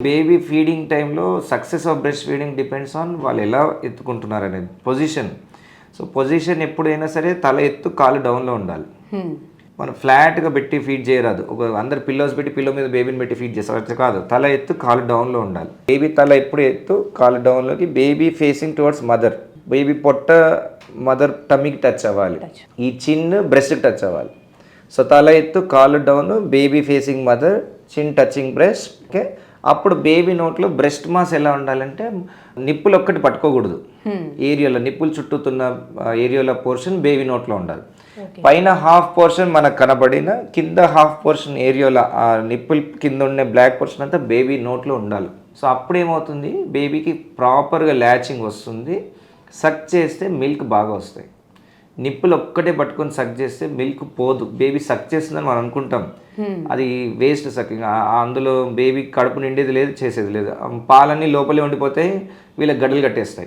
Baby feeding టైంలో success of breast feeding depends on వాళ్ళు ఎలా ఎత్తుకుంటున్నారు అనేది పొజిషన్. సో పొజిషన్ ఎప్పుడైనా సరే తల ఎత్తు కాలు డౌన్లో ఉండాలి. మనం ఫ్లాట్గా పెట్టి ఫీడ్ చేయరాదు. అందరు పిల్లోస్ పెట్టి పిల్లో మీద బేబీని పెట్టి ఫీడ్ చేస్తారు, అట్లా కాదు. తల ఎత్తు కాలు డౌన్లో ఉండాలి. బేబీ తల ఎప్పుడు ఎత్తు కాలు డౌన్లోకి, baby facing towards mother. Baby పొట్ట మదర్ టమ్మీకి టచ్ అవ్వాలి, ఈ చిన్ బ్రెస్ట్కి టచ్ అవ్వాలి. సో తల ఎత్తు కాలు డౌన్, బేబీ ఫేసింగ్ మదర్, చిన్ టచింగ్ బ్రెస్ట్. ఓకే, అప్పుడు బేబీ నోట్లో బ్రెస్ట్ మాస్ ఎలా ఉండాలంటే నిప్పులు ఒక్కటి పట్టుకోకూడదు. ఏరియాలో నిప్పులు చుట్టూతున్న ఏరియాలో పోర్షన్ బేబీ నోట్లో ఉండాలి. పైన హాఫ్ పోర్షన్ మనకు కనబడిన, కింద హాఫ్ పోర్షన్ ఏరియాలో ఆ నిప్పుల్ కింద ఉండే బ్లాక్ పోర్షన్ అంతా బేబీ నోట్లో ఉండాలి. సో అప్పుడు ఏమవుతుంది, బేబీకి ప్రాపర్గా ల్యాచింగ్ వస్తుంది. సక్ చేస్తే మిల్క్ బాగా వస్తాయి. నిప్పులు ఒక్కటే పట్టుకొని సక్ చేస్తే మిల్క్ పోదు. బేబీ సక్ చేస్తుందని మనం అనుకుంటాం, అది వేస్ట్ సక్కింగ్. అందులో బేబీ కడుపు నిండేది లేదు, చేసేది లేదు. పాలన్నీ లోపలే ఉండిపోతాయి, వీళ్ళకి గడ్డలు కట్టేస్తాయి.